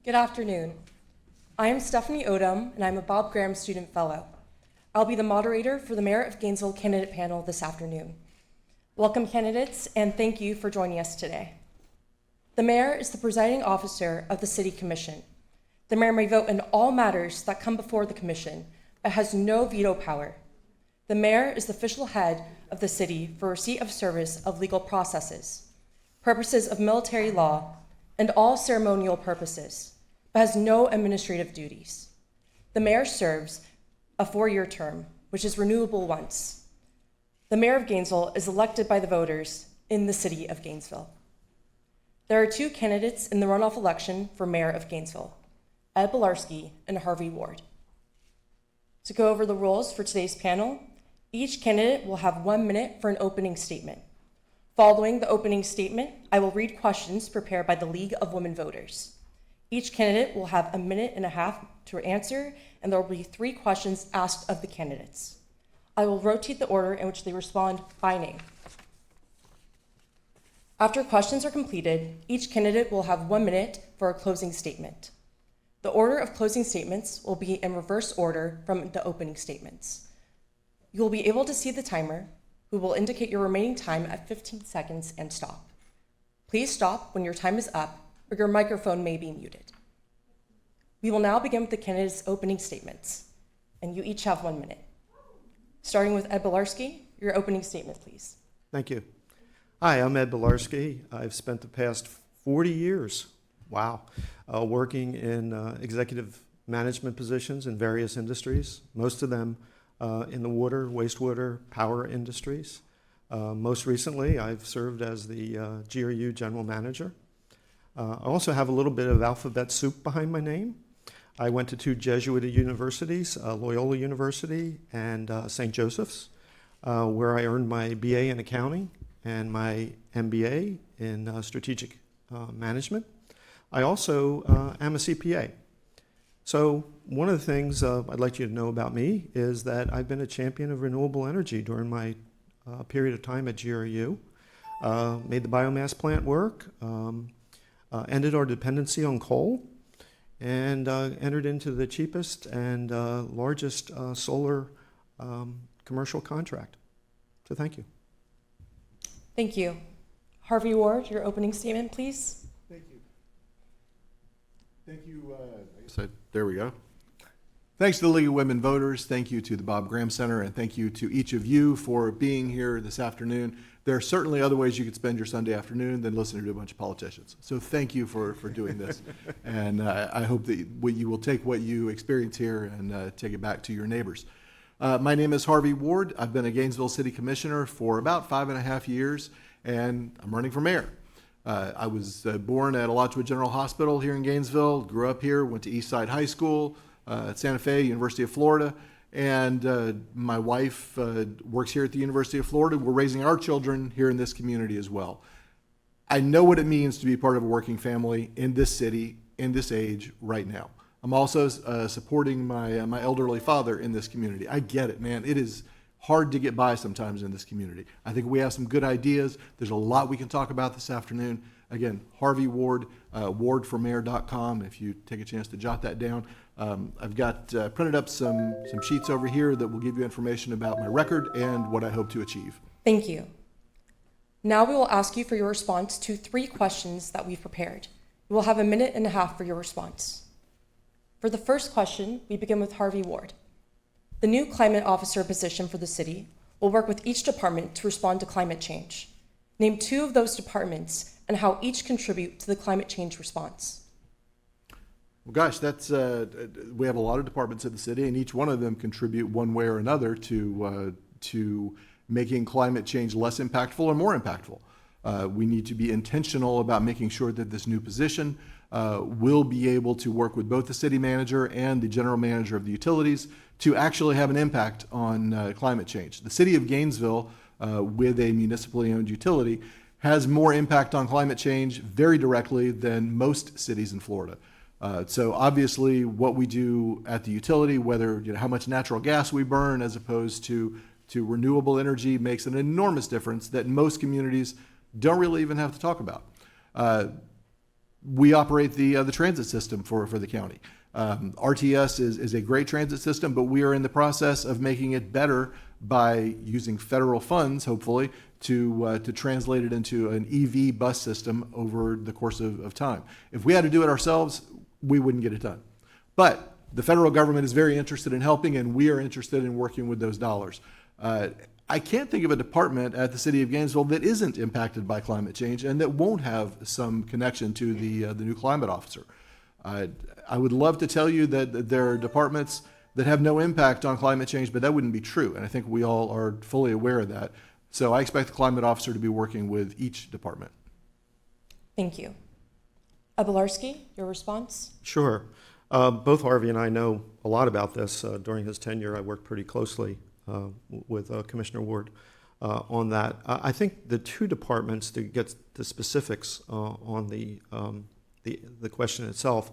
Good afternoon. I am Stephanie Odom, and I'm a Bob Graham Student Fellow. I'll be the moderator for the Mayor of Gainesville candidate panel this afternoon. Welcome, candidates, and thank you for joining us today. The Mayor is the presiding officer of the City Commission. The Mayor may vote in all matters that come before the Commission, but has no veto power. The Mayor is the official head of the city for receipt of service of legal processes, purposes of military law, and all ceremonial purposes, but has no administrative duties. The Mayor serves a 4-year term, which is renewable once. The Mayor of Gainesville is elected by the voters in the city of Gainesville. There are 2 candidates in the runoff election for Mayor of Gainesville, Ed Bilarski and Harvey Ward. To go over the rules for today's panel, each candidate will have 1 minute for an opening statement. Following the opening statement, I will read questions prepared by the League of Women Voters. Each candidate will have 1.5 minutes to answer, and there will be 3 questions asked of the candidates. I will rotate the order in which they respond by name. After questions are completed, each candidate will have 1 minute for a closing statement. The order of closing statements will be in reverse order from the opening statements. You will be able to see the timer, who will indicate your remaining time at 15 seconds and stop. Please stop when your time is up, or your microphone may be muted. We will now begin with the candidates' opening statements, and you each have 1 minute. Starting with Ed Bilarski, your opening statement, please. Thank you. Hi, I'm Ed Bilarski. I've spent the past 40 years, working in executive management positions in various industries, most of them in the water, wastewater, power industries. Most recently, I've served as the GRU General Manager. I also have a little bit of alphabet soup behind my name. I went to 2 Jesuit universities, Loyola University and St. Joseph's, where I earned my BA in accounting and my MBA in strategic management. I also am a CPA. So one of the things I'd like you to know about me is that I've been a champion of renewable energy during my period of time at GRU, made the biomass plant work, ended our dependency on coal, and entered into the cheapest and largest solar commercial contract. So thank you. Thank you. Harvey Ward, your opening statement, please. Thank you. Thank you. There we go. Thanks to the League of Women Voters. Thank you to the Bob Graham Center, and thank you to each of you for being here this afternoon. There are certainly other ways you could spend your Sunday afternoon than listening to a bunch of politicians. So thank you for doing this. And I hope that you will take what you experience here and take it back to your neighbors. My name is Harvey Ward. I've been a Gainesville City Commissioner for about 5.5 years, and I'm running for mayor. I was born at Alachua General Hospital here in Gainesville, grew up here, went to Eastside High School, at Santa Fe, University of Florida, and my wife works here at the University of Florida. We're raising our children here in this community as well. I know what it means to be part of a working family in this city, in this age, right now. I'm also supporting my elderly father in this community. I get it, man. It is hard to get by sometimes in this community. I think we have some good ideas. There's a lot we can talk about this afternoon. Again, Harvey Ward, wardformayor.com, if you take a chance to jot that down. I've got printed up some sheets over here that will give you information about my record and what I hope to achieve. Thank you. Now we will ask you for your response to 3 questions that we've prepared. You will have 1.5 minutes for your response. For the first question, we begin with Harvey Ward. The new climate officer position for the city will work with each department to respond to climate change. Name 2 of those departments and how each contribute to the climate change response. Well, gosh, that's we have a lot of departments in the city, and each one of them contribute one way or another to making climate change less impactful or more impactful. We need to be intentional about making sure that this new position will be able to work with both the city manager and the general manager of the utilities to actually have an impact on climate change. The city of Gainesville, with a municipally owned utility, has more impact on climate change very directly than most cities in Florida. So obviously what we do at the utility, whether how much natural gas we burn as opposed to renewable energy, makes an enormous difference that most communities don't really even have to talk about. we operate the transit system for the county. RTS is a great transit system, but we are in the process of making it better by using federal funds, hopefully, to translate it into an EV bus system over the course of time. If we had to do it ourselves, we wouldn't get it done. But the federal government is very interested in helping, and we are interested in working with those dollars. I can't think of a department at the city of Gainesville that isn't impacted by climate change and that won't have some connection to the new climate officer. I would love to tell you that there are departments that have no impact on climate change, but that wouldn't be true, and I think we all are fully aware of that. So I expect the climate officer to be working with each department. Thank you. Abelarski, your response? Sure. Both Harvey and I know a lot about this. During his tenure, I worked pretty closely with Commissioner Ward on that. I think the two departments, to get the specifics on the question itself,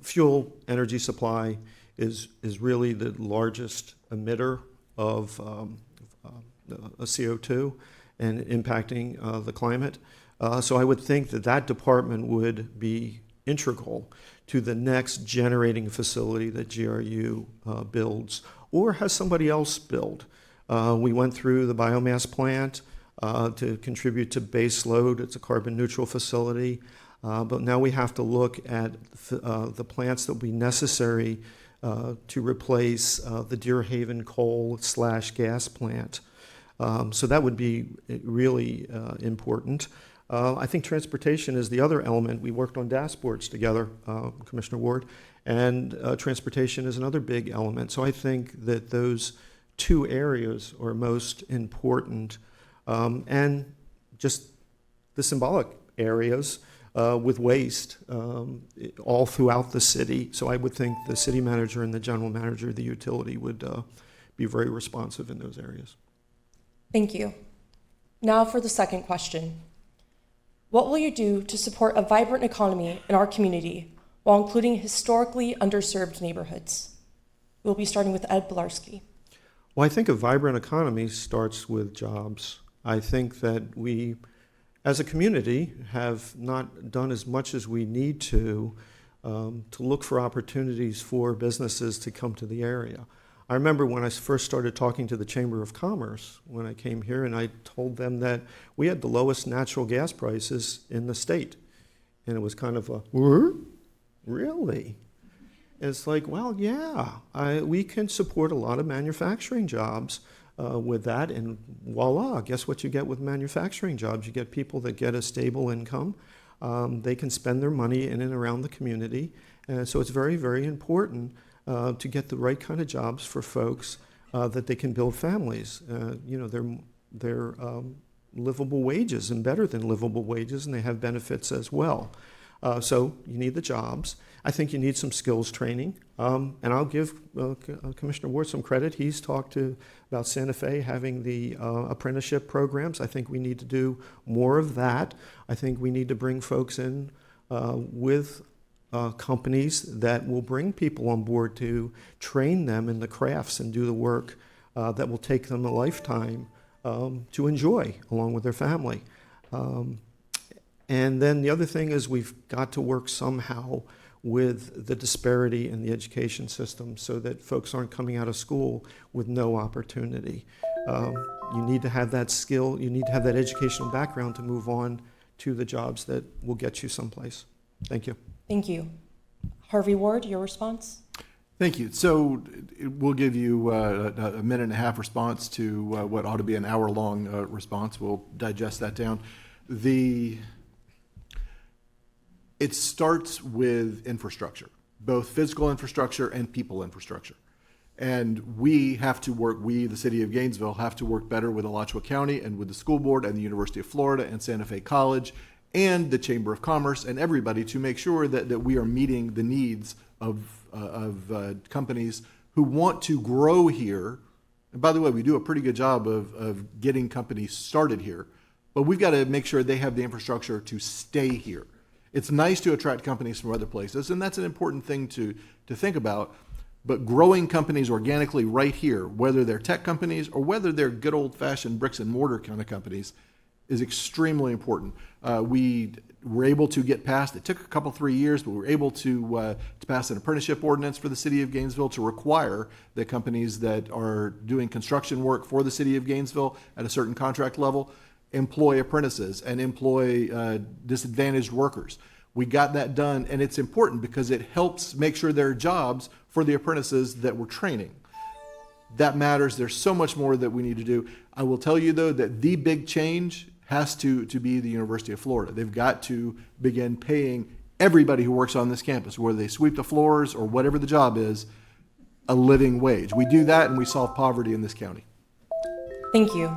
fuel energy supply is really the largest emitter of CO2 and impacting the climate. So I would think that that department would be integral to the next generating facility that GRU builds or has somebody else build. We went through the biomass plant to contribute to base load. It's a carbon neutral facility. But now we have to look at the plants that will be necessary to replace the Deer Haven coal/gas plant. So that would be really important. I think transportation is the other element. We worked on dashboards together, Commissioner Ward, and transportation is another big element. So I think that those two areas are most important. And just the symbolic areas with waste all throughout the city. So I would think the city manager and the general manager of the utility would be very responsive in those areas. Thank you. Now for the second question. What will you do to support a vibrant economy in our community while including historically underserved neighborhoods? We'll be starting with Ed Bilarski. Well, I think a vibrant economy starts with jobs. I think that we, as a community, have not done as much as we need to look for opportunities for businesses to come to the area. I remember when I first started talking to the Chamber of Commerce when I came here, and I told them that we had the lowest natural gas prices in the state. And it was kind of a, really? It's like, well, yeah, we can support a lot of manufacturing jobs with that, and voila, guess what you get with manufacturing jobs? You get people that get a stable income. They can spend their money in and around the community. And so it's very, very important to get the right kind of jobs for folks that they can build families. They're livable wages and better than livable wages, and they have benefits as well. So you need the jobs. I think you need some skills training. And I'll give Commissioner Ward some credit. He's talked about Santa Fe having the apprenticeship programs. I think we need to do more of that. I think we need to bring folks in with companies that will bring people on board to train them in the crafts and do the work that will take them a lifetime to enjoy along with their family. And then the other thing is we've got to work somehow with the disparity in the education system so that folks aren't coming out of school with no opportunity. You need to have that skill, you need to have that educational background to move on to the jobs that will get you someplace. Thank you. Thank you. Harvey Ward, your response? Thank you. So we'll give you a minute and a half response to what ought to be an hour-long response. We'll digest that down. It starts with infrastructure, both physical infrastructure and people infrastructure. And we have to work, the city of Gainesville, have to work better with Alachua County and with the school board and the University of Florida and Santa Fe College and the Chamber of Commerce and everybody to make sure that we are meeting the needs of companies who want to grow here. And by the way, we do a pretty good job of getting companies started here, but we've got to make sure they have the infrastructure to stay here. It's nice to attract companies from other places, and that's an important thing to think about, but growing companies organically right here, whether they're tech companies or whether they're good old-fashioned bricks and mortar kind of companies, is extremely important. We were able to get past, it took a couple, 3 years, but we were able to pass an apprenticeship ordinance for the city of Gainesville to require that companies that are doing construction work for the city of Gainesville at a certain contract level employ apprentices and employ disadvantaged workers. We got that done, and it's important because it helps make sure there are jobs for the apprentices that we're training. That matters. There's so much more that we need to do. I will tell you, though, that the big change has to be the University of Florida. They've got to begin paying everybody who works on this campus, whether they sweep the floors or whatever the job is, a living wage. We do that, and we solve poverty in this county. Thank you.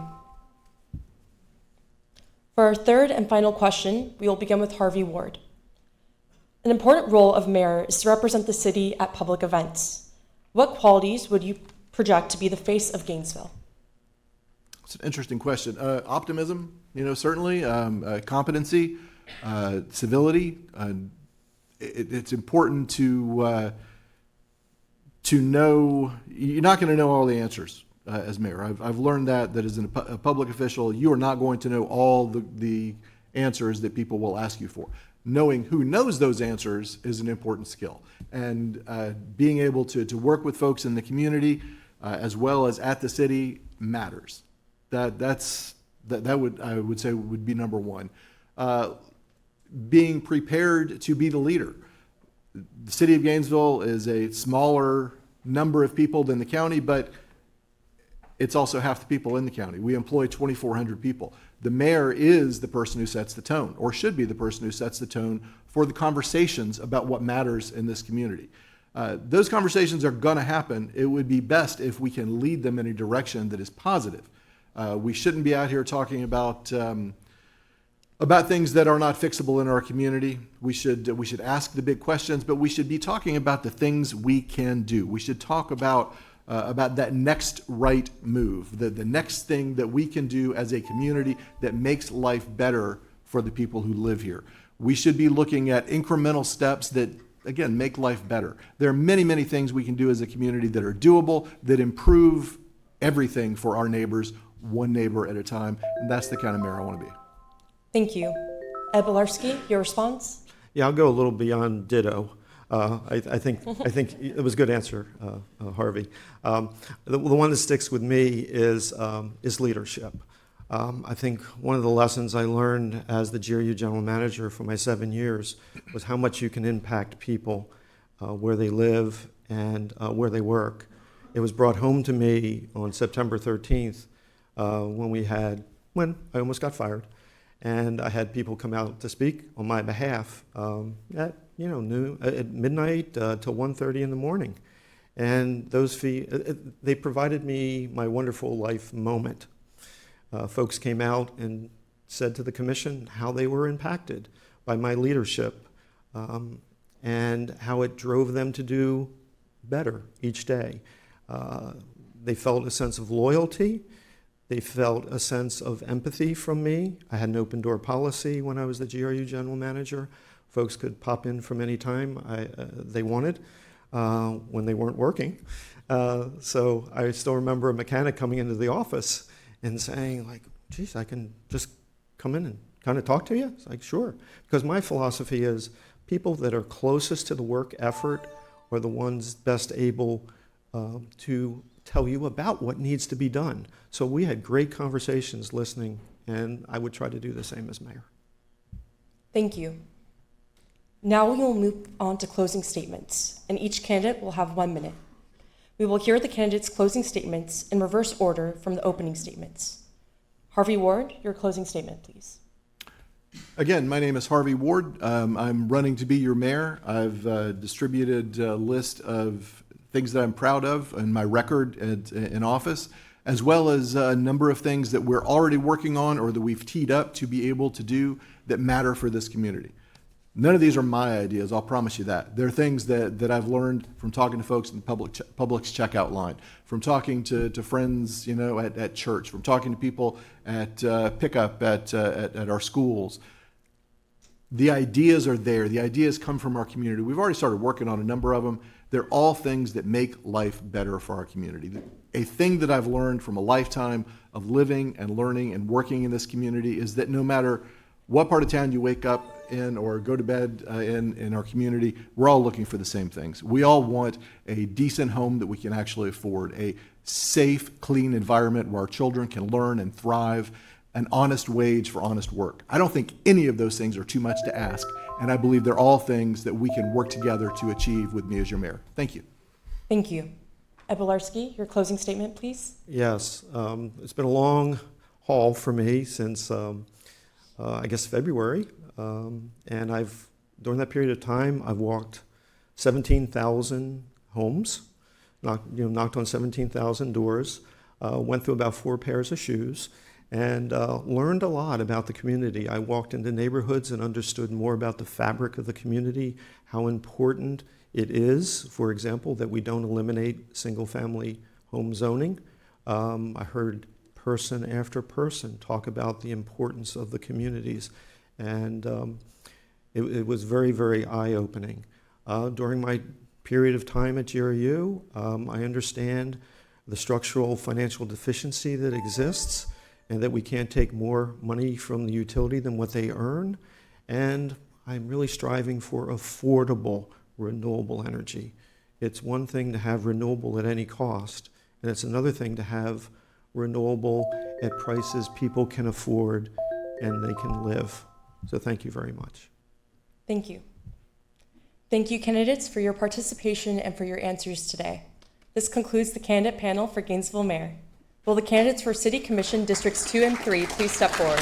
For our third and final question, we will begin with Harvey Ward. An important role of mayor is to represent the city at public events. What qualities would you project to be the face of Gainesville? It's an interesting question. Optimism, certainly. Competency, civility. It's important to know. You're not going to know all the answers as mayor. I've learned that as a public official, you are not going to know all the answers that people will ask you for. Knowing who knows those answers is an important skill, and being able to work with folks in the community as well as at the city matters. I would say would be number one. Being prepared to be the leader. The city of Gainesville is a smaller number of people than the county, but it's also half the people in the county. We employ 2,400 people. The mayor is the person who sets the tone, or should be the person who sets the tone for the conversations about what matters in this community. Those conversations are going to happen. It would be best if we can lead them in a direction that is positive. We shouldn't be out here talking about things that are not fixable in our community. We should ask the big questions, but we should be talking about the things we can do. We should talk about that next right move, the next thing that we can do as a community that makes life better for the people who live here. We should be looking at incremental steps that, again, make life better. There are many, many things we can do as a community that are doable, that improve everything for our neighbors, one neighbor at a time, and that's the kind of mayor I want to be. Thank you. Ed Bilarski, your response? Yeah, I'll go a little beyond ditto. I think it was a good answer, Harvey. The one that sticks with me is leadership. I think one of the lessons I learned as the GRU general manager for my 7 years was how much you can impact people where they live and where they work. It was brought home to me on September 13th when I almost got fired, and I had people come out to speak on my behalf at noon, at midnight till 1:30 in the morning, and they provided me my wonderful life moment. Folks came out and said to the commission how they were impacted by my leadership and how it drove them to do better each day. They felt a sense of loyalty. They felt a sense of empathy from me. I had an open door policy when I was the GRU general manager. Folks could pop in from any time they wanted when they weren't working. So I still remember a mechanic coming into the office and saying, like, geez, I can just come in and kind of talk to you? It's like, sure. Because my philosophy is people that are closest to the work effort are the ones best able to tell you about what needs to be done. So we had great conversations listening, and I would try to do the same as mayor. Thank you. Now we will move on to closing statements, and each candidate will have 1 minute. We will hear the candidates' closing statements in reverse order from the opening statements. Harvey Ward, your closing statement, please. Again, my name is Harvey Ward. I'm running to be your mayor. I've distributed a list of things that I'm proud of in my record in office, as well as a number of things that we're already working on or that we've teed up to be able to do that matter for this community. None of these are my ideas, I'll promise you that. They're things that I've learned from talking to folks in the Publix checkout line, from talking to friends, at church, from talking to people at pickup at our schools. The ideas are there. The ideas come from our community. We've already started working on a number of them. They're all things that make life better for our community. A thing that I've learned from a lifetime of living and learning and working in this community is that no matter what part of town you wake up in or go to bed in our community, we're all looking for the same things. We all want a decent home that we can actually afford, a safe, clean environment where our children can learn and thrive, an honest wage for honest work. I don't think any of those things are too much to ask, and I believe they're all things that we can work together to achieve with me as your mayor. Thank you. Thank you. Ed Bilarski, your closing statement, please. Yes, it's been a long haul for me since, I guess, February. And during that period of time, I've walked 17,000 homes, knocked on 17,000 doors, went through about 4 pairs of shoes, and learned a lot about the community. I walked into neighborhoods and understood more about the fabric of the community, how important it is, for example, that we don't eliminate single-family home zoning. I heard person after person talk about the importance of the communities, and it was very, very eye-opening. During my period of time at GRU, I understand the structural financial deficiency that exists, and that we can't take more money from the utility than what they earn. And I'm really striving for affordable renewable energy. It's one thing to have renewable at any cost, and it's another thing to have renewable at prices people can afford and they can live. So thank you very much. Thank you. Thank you, candidates, for your participation and for your answers today. This concludes the candidate panel for Gainesville Mayor. Will the candidates for City Commission Districts 2 and 3 please step forward?